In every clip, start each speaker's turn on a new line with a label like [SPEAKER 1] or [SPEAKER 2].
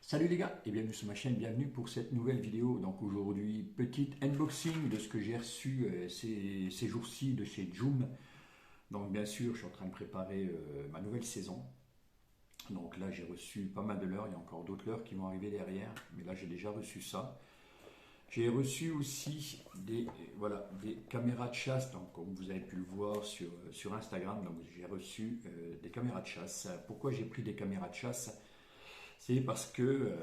[SPEAKER 1] Salut les gars et bienvenue sur ma chaîne, bienvenue pour cette nouvelle vidéo. Donc aujourd'hui, petite unboxing de ce que j'ai reçu ces jours-ci de chez Joom. Donc bien sûr, je suis en train de préparer ma nouvelle saison. Donc là, j'ai reçu pas mal de leurres, il y a encore d'autres leurres qui vont arriver derrière, mais là j'ai déjà reçu ça. J'ai reçu aussi des caméras de chasse, donc comme vous avez pu le voir sur Instagram, donc j'ai reçu des caméras de chasse. Pourquoi j'ai pris des caméras de chasse? C'est parce que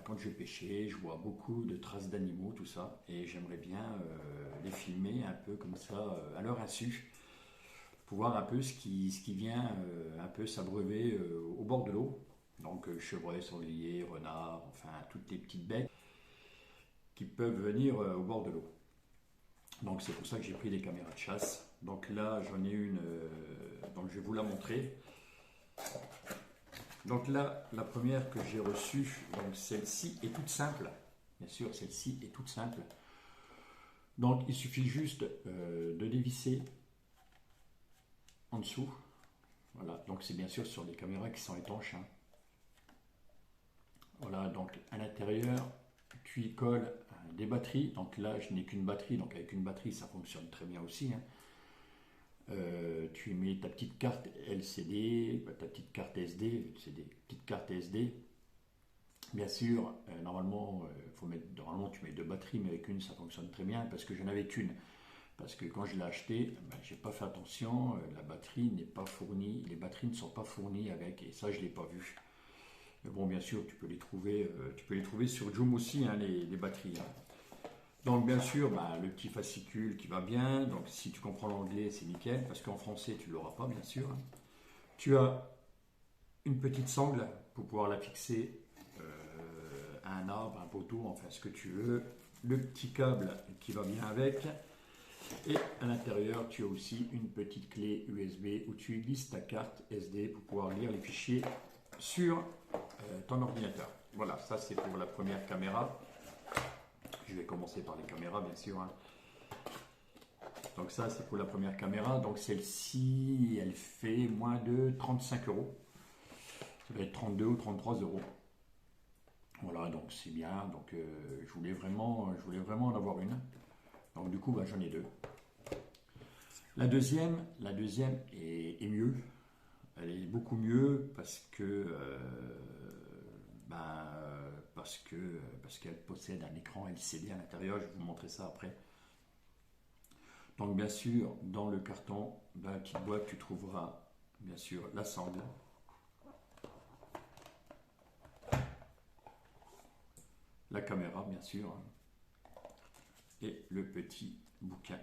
[SPEAKER 1] quand je vais pêcher, je vois beaucoup de traces d'animaux, tout ça, et j'aimerais bien les filmer un peu comme ça, à leur insu, pour voir un peu ce qui vient un peu s'abreuver au bord de l'eau. Donc chevreuils, sangliers, renards, enfin toutes les petites bêtes qui peuvent venir au bord de l'eau. Donc c'est pour ça que j'ai pris des caméras de chasse. Donc là j'en ai une, donc je vais vous la montrer. Donc là, la première que j'ai reçue, donc celle-ci est toute simple. Bien sûr, celle-ci est toute simple. Donc il suffit juste de dévisser en dessous. Voilà, donc c'est bien sûr sur des caméras qui sont étanches, hein. Voilà, donc à l'intérieur, tu y colles des batteries. Donc là, je n'ai qu'une batterie, donc avec une batterie, ça fonctionne très bien aussi, hein. Tu mets ta petite carte LCD, ta petite carte SD, c'est des petites cartes SD. Bien sûr, normalement, normalement tu mets deux batteries, mais avec une ça fonctionne très bien parce que je n'avais qu'une. Parce que quand je l'ai acheté, j'ai pas fait attention, la batterie n'est pas fournie, les batteries ne sont pas fournies avec, et ça je l'ai pas vu. Mais bon, bien sûr, tu peux les trouver sur Joom aussi, hein, les batteries, hein. Donc bien sûr, le petit fascicule qui va bien. Donc si tu comprends l'anglais, c'est nickel, parce qu'en français tu ne l'auras pas, bien sûr, hein. Tu as une petite sangle pour pouvoir la fixer à un arbre, un poteau, enfin ce que tu veux. Le petit câble qui va bien avec. Et à l'intérieur, tu as aussi une petite clé USB où tu glisses ta carte SD pour pouvoir lire les fichiers sur ton ordinateur. Voilà, ça c'est pour la première caméra. Je vais commencer par les caméras, bien sûr, hein. Donc ça, c'est pour la première caméra. Donc celle-ci, elle fait moins de 35 euros. Ça va être 32 ou 33 euros. Voilà, donc c'est bien. Donc je voulais vraiment en avoir une. Donc du coup, j'en ai deux. La deuxième est mieux. Elle est beaucoup mieux parce qu'elle possède un écran LCD à l'intérieur. Je vais vous montrer ça après. Donc bien sûr, dans le carton, dans la petite boîte, tu trouveras bien sûr la sangle, la caméra bien sûr, et le petit bouquin.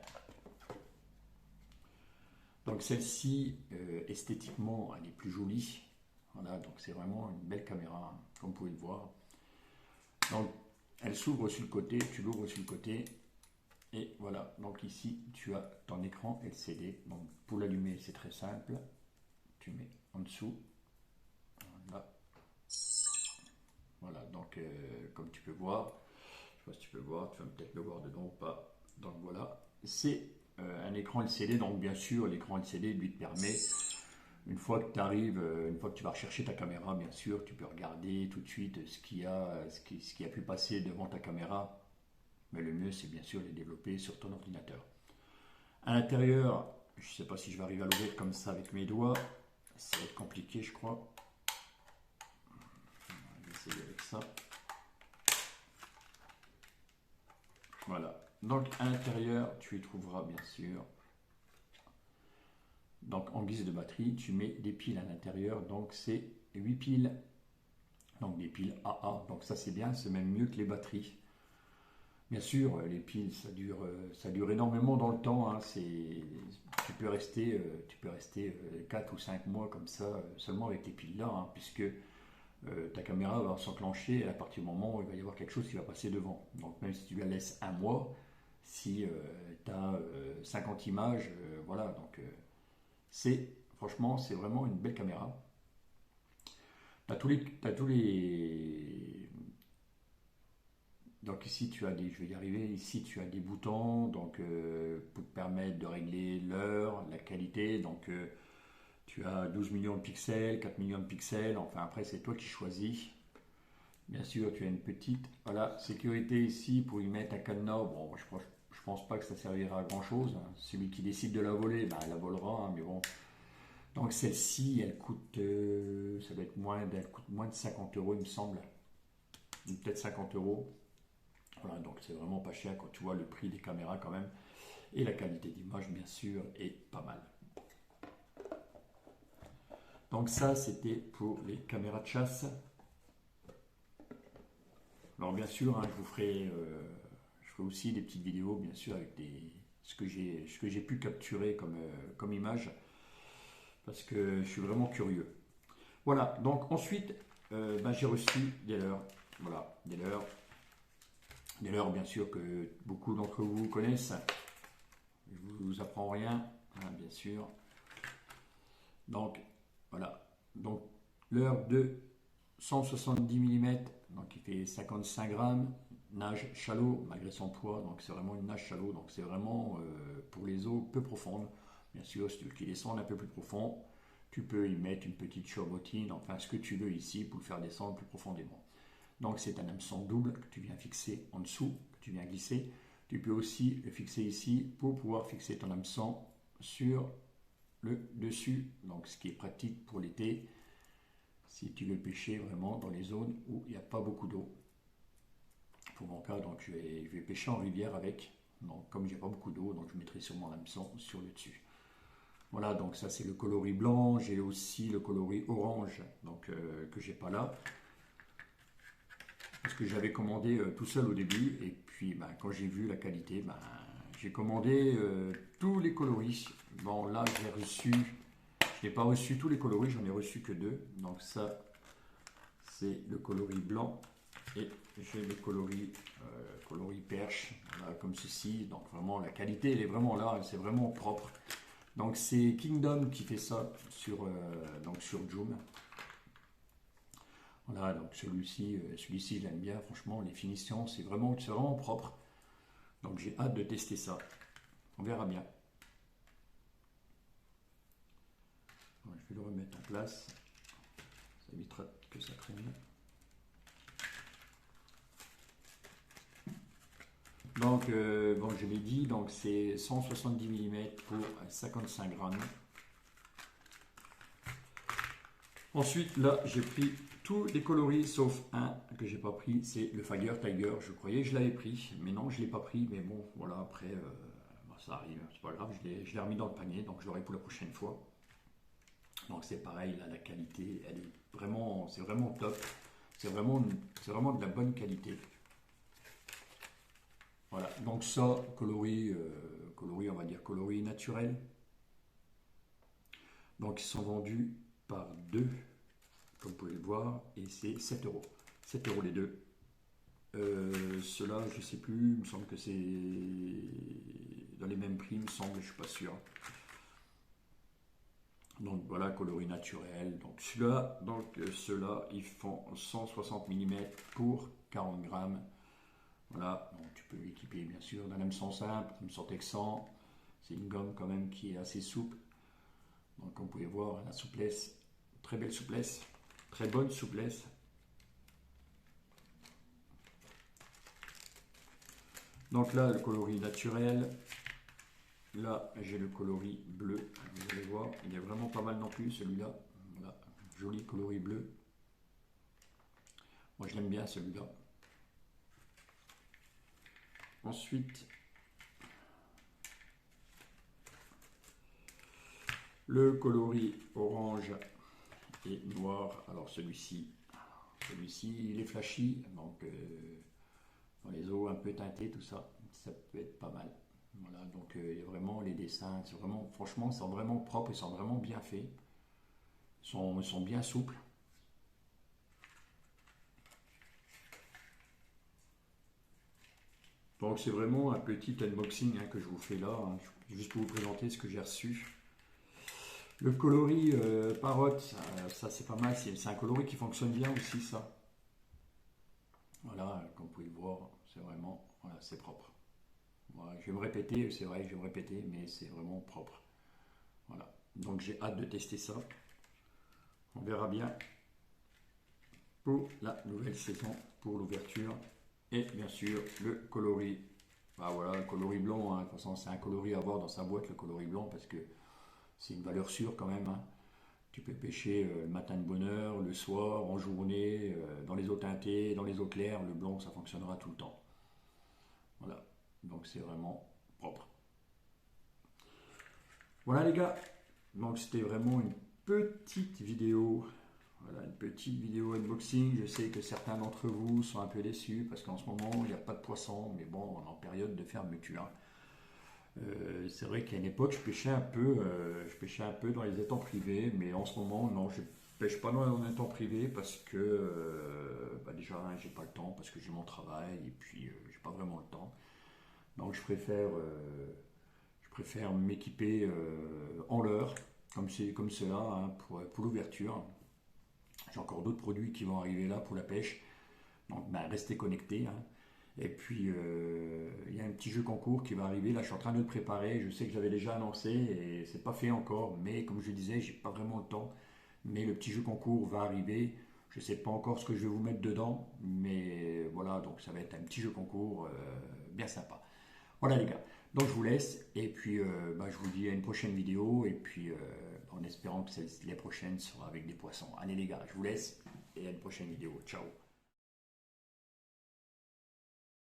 [SPEAKER 1] Donc celle-ci, esthétiquement, elle est plus jolie. Voilà, donc c'est vraiment une belle caméra, hein, comme vous pouvez le voir. Donc elle s'ouvre sur le côté, tu l'ouvres sur le côté. Et voilà, donc ici tu as ton écran LCD. Donc pour l'allumer, c'est très simple. Tu mets en dessous. Voilà, voilà, donc comme tu peux voir, je sais pas si tu peux voir, tu vas peut-être le voir dedans ou pas. Donc voilà, c'est un écran LCD. Donc bien sûr, l'écran LCD lui te permet, une fois que tu arrives, une fois que tu vas rechercher ta caméra, bien sûr, tu peux regarder tout de suite ce qui a pu passer devant ta caméra. Mais le mieux, c'est bien sûr les développer sur ton ordinateur. À l'intérieur, je ne sais pas si je vais arriver à l'ouvrir comme ça avec mes doigts. Ça va être compliqué, je crois. Je vais essayer avec ça. Voilà. Donc à l'intérieur, tu y trouveras bien sûr. Donc en guise de batterie, tu mets des piles à l'intérieur. Donc c'est 8 piles. Donc des piles AA. Donc ça c'est bien, c'est même mieux que les batteries. Bien sûr, les piles, ça dure énormément dans le temps, hein. Tu peux rester 4 ou 5 mois comme ça, seulement avec les piles là, hein, puisque ta caméra va s'enclencher à partir du moment où il va y avoir quelque chose qui va passer devant. Donc même si tu la laisses un mois, si tu as 50 images, voilà, donc franchement, c'est vraiment une belle caméra. T'as tous les, donc ici tu as je vais y arriver, ici tu as des boutons donc pour te permettre de régler l'heure, la qualité, donc tu as 12 millions de pixels, 4 millions de pixels, enfin après c'est toi qui choisis. Bien sûr, tu as une petite, voilà, sécurité ici pour y mettre un cadenas. Bon, je pense pas que ça servira à grand chose, hein. Celui qui décide de la voler, ben, elle la volera, hein, mais bon. Donc celle-ci, elle coûte, ça doit être elle coûte moins de 50 euros, il me semble. Ou peut-être 50 euros. Voilà, donc c'est vraiment pas cher quand tu vois le prix des caméras quand même. Et la qualité d'image, bien sûr, est pas mal. Donc ça, c'était pour les caméras de chasse. Alors bien sûr, hein, je ferai aussi des petites vidéos, bien sûr, avec ce que j'ai pu capturer comme image, parce que je suis vraiment curieux. Voilà, donc ensuite, ben, j'ai reçu des leurres. Voilà, des leurres, bien sûr, que beaucoup d'entre vous connaissent. Je ne vous apprends rien, hein, bien sûr. Donc, voilà. Donc, leurre de 170 mm, donc il fait 55 grammes, nage shallow malgré son poids, donc c'est vraiment une nage shallow, donc c'est vraiment pour les eaux peu profondes. Bien sûr, si tu veux qu'il descende un peu plus profond, tu peux y mettre une petite chobotine, enfin ce que tu veux ici pour le faire descendre plus profondément. Donc c'est un hameçon double que tu viens fixer en dessous, que tu viens glisser. Tu peux aussi le fixer ici pour pouvoir fixer ton hameçon sur le dessus, donc ce qui est pratique pour l'été si tu veux pêcher vraiment dans les zones où il n'y a pas beaucoup d'eau. Pour mon cas, donc je vais pêcher en rivière avec. Donc comme j'ai pas beaucoup d'eau, donc je mettrai sûrement l'hameçon sur le dessus. Voilà, donc ça c'est le coloris blanc. J'ai aussi le coloris orange, donc que j'ai pas là, parce que j'avais commandé tout seul au début, et puis ben, quand j'ai vu la qualité, ben, j'ai commandé tous les coloris. Bon là j'ai reçu, je n'ai pas reçu tous les coloris, j'en ai reçu que deux. Donc ça c'est le coloris blanc et j'ai le coloris perche, voilà, comme ceci. Donc vraiment la qualité elle est vraiment là, c'est vraiment propre. Donc c'est Kingdom qui fait ça sur Joom. Voilà, donc celui-ci je l'aime bien, franchement les finitions c'est vraiment propre. Donc j'ai hâte de tester ça. On verra bien. Ouais, je vais le remettre en place. Ça évitera que ça traîne. Donc, bon, je l'ai dit, donc c'est 170 mm pour 55 grammes. Ensuite, là, j'ai pris tous les coloris sauf un que j'ai pas pris, c'est le Fire Tiger. Je croyais que je l'avais pris, mais non, je l'ai pas pris. Mais bon, voilà, après, ça arrive, c'est pas grave, je l'ai remis dans le panier, donc je l'aurai pour la prochaine fois. Donc c'est pareil, là, la qualité, elle est vraiment, c'est vraiment top. C'est vraiment de la bonne qualité. Voilà, donc ça, coloris, on va dire coloris naturel. Donc ils sont vendus par deux, comme vous pouvez le voir, et c'est 7 euros. 7 euros les deux. Ceux-là, je ne sais plus, il me semble que c'est dans les mêmes prix, il me semble, je ne suis pas sûr. Donc voilà, coloris naturel. Donc ceux-là, ils font 160 mm pour 40 grammes. Voilà, donc tu peux l'équiper bien sûr d'un hameçon simple, hameçon texan. C'est une gomme quand même qui est assez souple. Donc comme vous pouvez voir, la souplesse, très belle souplesse, très bonne souplesse. Donc là, le coloris naturel. Là, j'ai le coloris bleu. Vous allez voir, il est vraiment pas mal non plus celui-là. Voilà, joli coloris bleu. Moi, je l'aime bien celui-là. Ensuite, le coloris orange et noir. Alors celui-ci, il est flashy, donc dans les eaux un peu teintées, tout ça, ça peut être pas mal. Voilà, donc il y a vraiment les dessins, c'est vraiment, franchement, ils sont vraiment propres, ils sont vraiment bien faits, ils sont bien souples. Donc c'est vraiment un petit unboxing hein, que je vous fais là, hein, juste pour vous présenter ce que j'ai reçu. Le coloris Parrot, ça c'est pas mal, c'est un coloris qui fonctionne bien aussi ça. Voilà, comme vous pouvez le voir, c'est vraiment, voilà, c'est propre. Voilà, je vais me répéter, c'est vrai, je vais me répéter, mais c'est vraiment propre. Voilà, donc j'ai hâte de tester ça. On verra bien. pour la nouvelle saison, pour l'ouverture. Et bien sûr, le coloris. Bah voilà, le coloris blanc, hein. De toute façon, c'est un coloris à avoir dans sa boîte, le coloris blanc, parce que c'est une valeur sûre quand même, hein. Tu peux pêcher le matin de bonne heure, le soir, en journée, dans les eaux teintées, dans les eaux claires. Le blanc, ça fonctionnera tout le temps. Voilà, donc c'est vraiment propre. Voilà les gars, donc c'était vraiment une petite vidéo. Voilà, une petite vidéo unboxing. Je sais que certains d'entre vous sont un peu déçus parce qu'en ce moment, il n'y a pas de poisson, mais bon, on est en période de fermeture. C'est vrai qu'à une époque, je pêchais un peu dans les étangs privés, mais en ce moment, non, je pêche pas dans les étangs privés parce que bah déjà, hein, j'ai pas le temps, parce que j'ai mon travail et puis j'ai pas vraiment le temps. Donc je préfère m'équiper en leurre, comme cela, hein, pour l'ouverture. J'ai encore d'autres produits qui vont arriver là pour la pêche. Donc bah, restez connectés, hein. Et puis il y a un petit jeu concours qui va arriver. Là, je suis en train de le préparer. Je sais que j'avais déjà annoncé et c'est pas fait encore. Mais comme je disais, j'ai pas vraiment le temps. Mais le petit jeu concours va arriver. Je sais pas encore ce que je vais vous mettre dedans. Mais voilà, donc ça va être un petit jeu concours bien sympa. Voilà les gars. Donc je vous laisse. Et puis bah, je vous dis à une prochaine vidéo. Et puis en espérant que la prochaine sera avec des poissons. Allez les gars, je vous laisse. Et à une prochaine vidéo. Ciao.